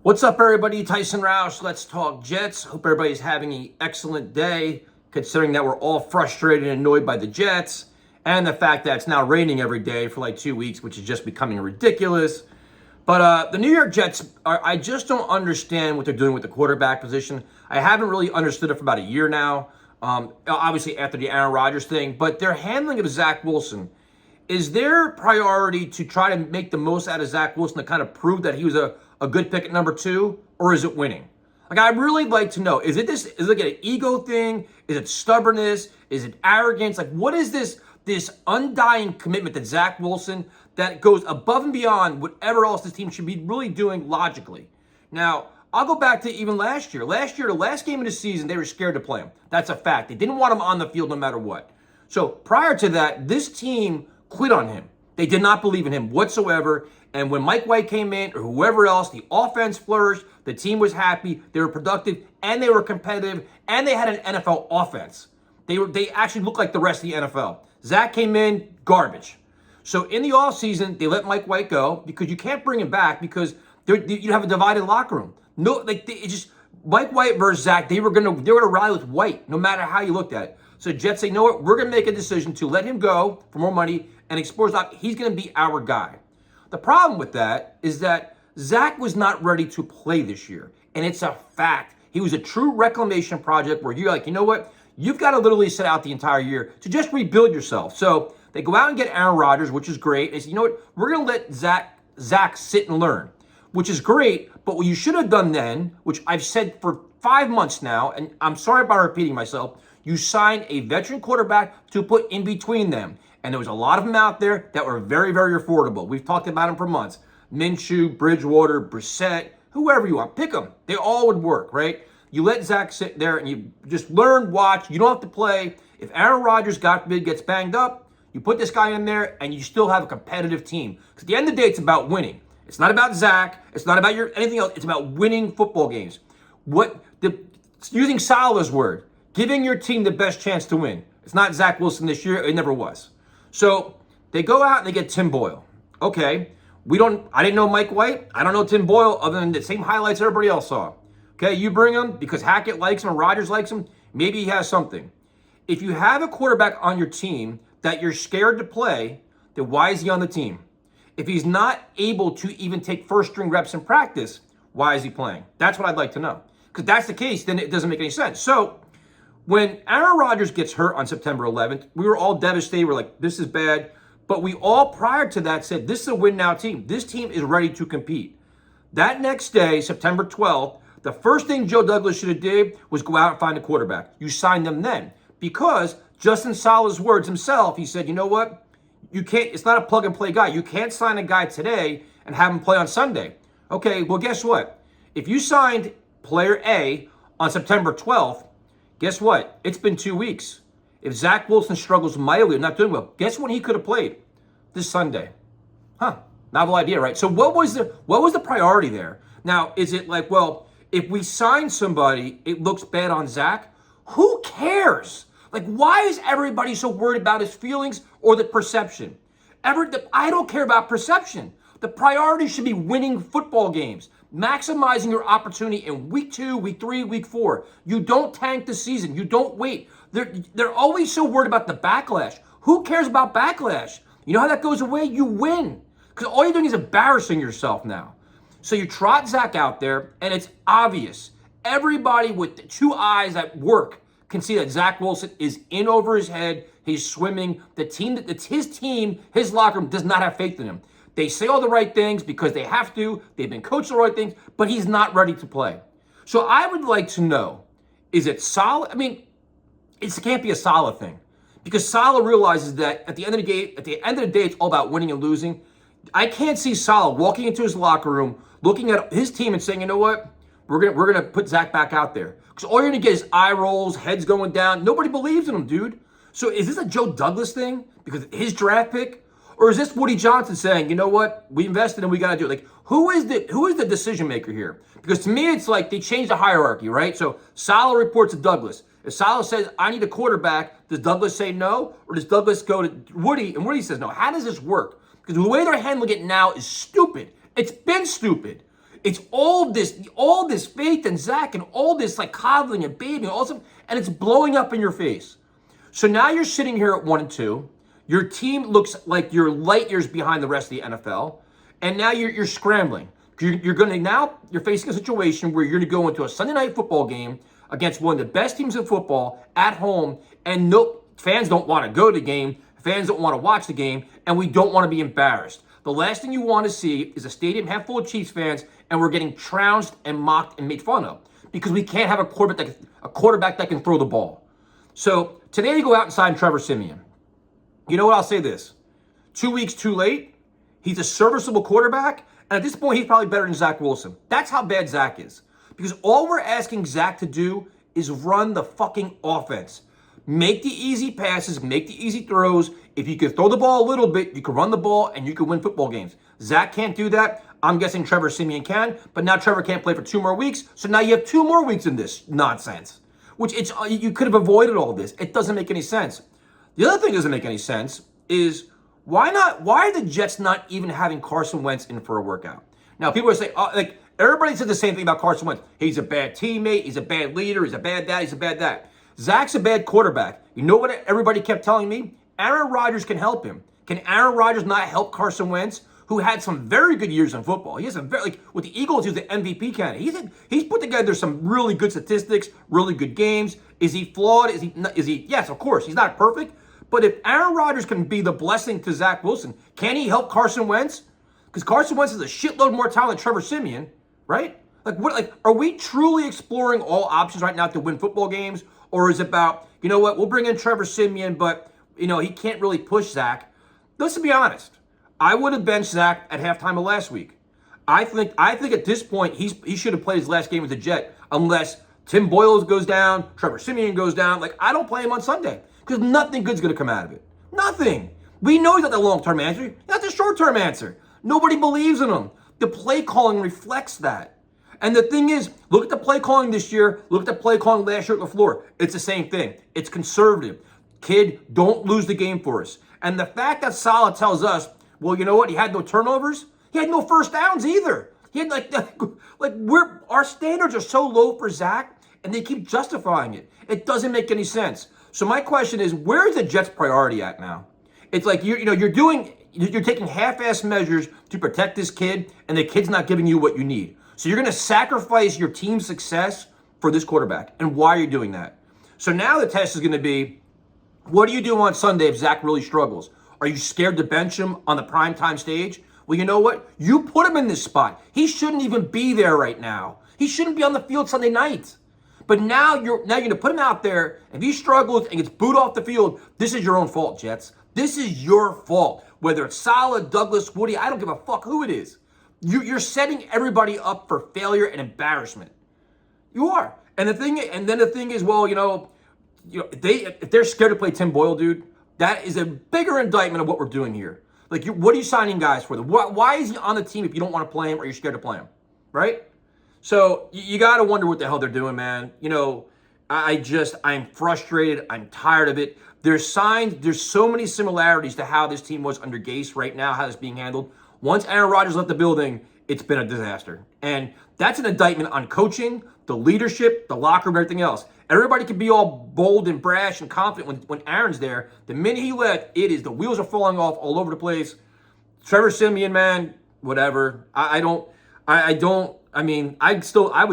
What's up, everybody? Tyson Roush. Let's talk Jets. Hope everybody's having an excellent day, considering that we're all frustrated and annoyed by the Jets and the fact that it's now raining every day for like 2 weeks, which is just becoming ridiculous. But the New York Jets, I just don't understand what they're doing with the quarterback position. I haven't really understood it for about a year now, obviously after the Aaron Rodgers thing. But their handling of Zach Wilson, is their priority to try to make the most out of Zach Wilson to kind of prove that he was a good pick at number 2, or is it winning? Like, I'd really like to know, is it like an ego thing? Is it stubbornness? Is it arrogance? Like, what is this undying commitment that Zach Wilson that goes above and beyond whatever else this team should be really doing logically? Now, I'll go back to even last year. Last year, the last game of the season, they were scared to play him. That's a fact. They didn't want him on the field no matter what. So prior to that, this team quit on him. They did not believe in him whatsoever. And when Mike White came in, or whoever else, the offense flourished, the team was happy, they were productive, and they were competitive, and they had an NFL offense. They actually looked like the rest of the NFL. Zach came in, garbage. So in the offseason, they let Mike White go because you can't bring him back because you have a divided locker room. No, like it just Mike White versus Zach, they were gonna rally with White, no matter how you looked at it. So Jets say, you know what, we're gonna make a decision to let him go for more money and explore Zach. He's gonna be our guy. The problem with that is that Zach was not ready to play this year. And it's a fact. He was a true reclamation project where you're like, you know what? You've got to literally sit out the entire year to just rebuild yourself. So they go out and get Aaron Rodgers, which is great. They say, you know what? We're going to let Zach sit and learn, which is great. But what you should have done then, which I've said for 5 months now, and I'm sorry about repeating myself, you signed a veteran quarterback to put in between them. And there was a lot of them out there that were very, very affordable. We've talked about them for months. Minshew, Bridgewater, Brissett, whoever you want. Pick them. They all would work, right? You let Zach sit there and you just learn, watch. You don't have to play. If Aaron Rodgers, God forbid, gets banged up, you put this guy in there and you still have a competitive team. Because at the end of the day, it's about winning. It's not about Zach. It's not about anything else. It's about winning football games. Using Salah's word, giving your team the best chance to win. It's not Zach Wilson this year. It never was. So they go out and they get Tim Boyle. Okay, I didn't know Mike White. I don't know Tim Boyle other than the same highlights everybody else saw. Okay, you bring him because Hackett likes him and Rodgers likes him. Maybe he has something. If you have a quarterback on your team that you're scared to play, then why is he on the team? If he's not able to even take first string reps in practice, why is he playing? That's what I'd like to know. Because if that's the case, then it doesn't make any sense. So when Aaron Rodgers gets hurt on September 11th, we were all devastated. We're like, this is bad. But we all, prior to that, said, this is a win-now team. This team is ready to compete. That next day, September 12th, the first thing Joe Douglas should have did was go out and find a quarterback. You signed them then. Because Justin Salah's words himself, he said, you know what? You can't. It's not a plug-and-play guy. You can't sign a guy today and have him play on Sunday. Okay, well, guess what? If you signed player A on September 12th, guess what? It's been 2 weeks. If Zach Wilson struggles mightily, not doing well, guess when he could have played? This Sunday. Huh. Novel idea, right? So what was the priority there? Now, is it like, well, if we sign somebody, it looks bad on Zach? Who cares? Like, why is everybody so worried about his feelings or the perception? I don't care about perception. The priority should be winning football games, maximizing your opportunity in week 2, week 3, week 4. You don't tank the season. You don't wait. They're always so worried about the backlash. Who cares about backlash? You know how that goes away? You win. Because all you're doing is embarrassing yourself now. So you trot Zach out there, and it's obvious. Everybody with 2 eyes at work can see that Zach Wilson is in over his head. He's swimming. It's his team, his locker room does not have faith in him. They say all the right things because they have to. They've been coached the right things, but he's not ready to play. So I would like to know, is it Saleh? I mean, it can't be a Saleh thing because Saleh realizes that at the end of the day, it's all about winning and losing. I can't see Saleh walking into his locker room, looking at his team and saying, you know what? We're gonna put Zach back out there. Because all you're gonna get is eye rolls, heads going down. Nobody believes in him, dude. So is this a Joe Douglas thing? Because his draft pick? Or is this Woody Johnson saying, you know what? We invested and we gotta do it. Like, who is the decision maker here? Because to me, it's like they changed the hierarchy, right? So Saleh reports to Douglas. If Saleh says, I need a quarterback, does Douglas say no? Or does Douglas go to Woody and Woody says no? How does this work? Because the way they're handling it now is stupid. It's been stupid. It's all this faith in Zach and all this like coddling and babying and all stuff, and it's blowing up in your face. So now you're sitting here at 1-2. Your team looks like you're light years behind the rest of the NFL, and now you're scrambling. You're facing a situation where you're going to go into a Sunday night football game against one of the best teams in football at home, and no fans don't want to go to the game, fans don't want to watch the game, and we don't want to be embarrassed. The last thing you want to see is a stadium half full of Chiefs fans, and we're getting trounced and mocked and made fun of because we can't have a quarterback that can throw the ball. So today you go out and sign Trevor Siemian. You know what? I'll say this: 2 weeks too late. He's a serviceable quarterback, and at this point, he's probably better than Zach Wilson. That's how bad Zach is. Because all we're asking Zach to do is run the fucking offense. Make the easy passes, make the easy throws. If you can throw the ball a little bit, you can run the ball, and you can win football games. Zach can't do that. I'm guessing Trevor Siemian can, but now Trevor can't play for 2 more weeks, so now you have 2 more weeks in this nonsense. You could have avoided all this. It doesn't make any sense. The other thing that doesn't make any sense is why are the Jets not even having Carson Wentz in for a workout? Now, people are saying, like, everybody said the same thing about Carson Wentz. He's a bad teammate, he's a bad leader, he's a bad dad, he's a bad that. Zach's a bad quarterback. You know what everybody kept telling me? Aaron Rodgers can help him. Can Aaron Rodgers not help Carson Wentz, who had some very good years in football? He has with the Eagles, he was the MVP candidate. He's put together some really good statistics, really good games. Is he flawed? Is he? Yes, of course. He's not perfect. But if Aaron Rodgers can be the blessing to Zach Wilson, can he help Carson Wentz? Because Carson Wentz is a shitload more talent than Trevor Siemian, right? Are we truly exploring all options right now to win football games? Or is it about, you know what, we'll bring in Trevor Siemian, but, you know, he can't really push Zach? Let's be honest. I would have benched Zach at halftime of last week. I think at this point, he should have played his last game as a Jet, unless Tim Boyle goes down, Trevor Siemian goes down. Like, I don't play him on Sunday because nothing good's going to come out of it. Nothing. We know he's not the long-term answer. He's not the short-term answer. Nobody believes in him. The play calling reflects that. And the thing is, look at the play calling this year. Look at the play calling last year at LaFleur. It's the same thing. It's conservative. Kid, don't lose the game for us. And the fact that Saleh tells us, well, you know what? He had no turnovers. He had no first downs either. He had our standards are so low for Zach, and they keep justifying it. It doesn't make any sense. So my question is, where's the Jets' priority at now? It's like you're taking half-ass measures to protect this kid, and the kid's not giving you what you need. So you're going to sacrifice your team's success for this quarterback. And why are you doing that? So now the test is going to be, what do you do on Sunday if Zach really struggles? Are you scared to bench him on the primetime stage? Well, you know what? You put him in this spot. He shouldn't even be there right now. He shouldn't be on the field Sunday night. But now you're going to put him out there. If he struggles and gets booed off the field, this is your own fault, Jets. This is your fault. Whether it's Saleh, Douglas, Woody, I don't give a fuck who it is. You're setting everybody up for failure and embarrassment. You are. And then the thing is, well, if they're scared to play Tim Boyle, dude, that is a bigger indictment of what we're doing here. Like, what are you signing guys for? Why is he on the team if you don't want to play him or you're scared to play him, right? So you got to wonder what the hell they're doing, man. I'm frustrated. I'm tired of it. There's so many similarities to how this team was under Gase right now, how it's being handled. Once Aaron Rodgers left the building, it's been a disaster. And that's an indictment on coaching, the leadership, the locker room, everything else. Everybody can be all bold and brash and confident when Aaron's there. The minute he left, the wheels are falling off all over the place. Trevor Siemian, man, whatever. I would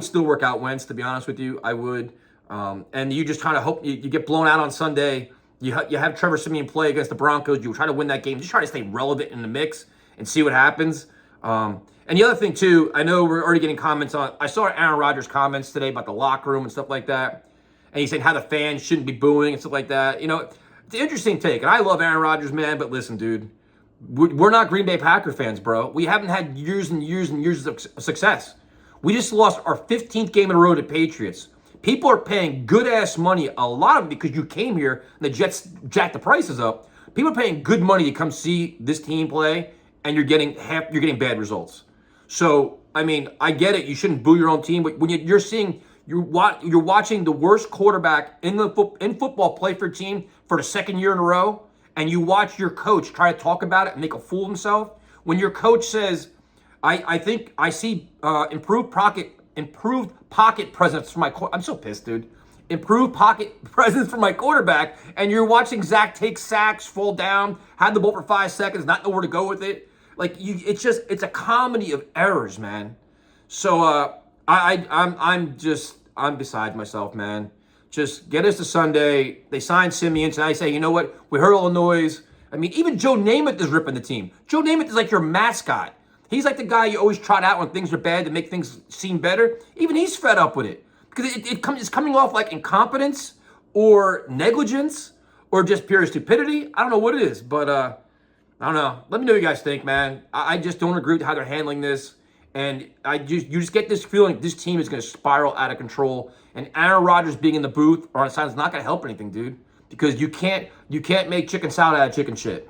still work out Wentz, to be honest with you. I would. And you just kind of hope you get blown out on Sunday. You have Trevor Siemian play against the Broncos. You try to win that game. Just try to stay relevant in the mix and see what happens. And the other thing, too, I know we're already getting comments on. I saw Aaron Rodgers' comments today about the locker room and stuff like that. And he's saying how the fans shouldn't be booing and stuff like that. It's an interesting take. And I love Aaron Rodgers, man. But listen, dude, we're not Green Bay Packer fans, bro. We haven't had years and years and years of success. We just lost our 15th game in a row to Patriots. People are paying good-ass money, a lot of it because you came here and the Jets jacked the prices up. People are paying good money to come see this team play, and you're getting bad results. So, I get it. You shouldn't boo your own team, but when you're watching the worst quarterback in football play for a team for the second year in a row, and you watch your coach try to talk about it and make a fool of himself. When your coach says, I think I see improved pocket presence for my. I'm so pissed, dude. Improved pocket presence for my quarterback, and you're watching Zach take sacks, fall down, had the ball for 5 seconds, not know where to go with it. Like it's a comedy of errors, man. So I'm beside myself, man. Just get us to Sunday. They signed Simeon, so I say, you know what? We heard all the noise. I mean, even Joe Namath is ripping the team. Joe Namath is like your mascot. He's like the guy you always trot out when things are bad to make things seem better. Even he's fed up with it because it's coming off like incompetence or negligence or just pure stupidity. I don't know what it is, but I don't know. Let me know what you guys think, man. I just don't agree with how they're handling this. And you just get this feeling this team is going to spiral out of control. And Aaron Rodgers being in the booth or on the side is not going to help anything, dude. Because you can't make chicken salad out of chicken shit.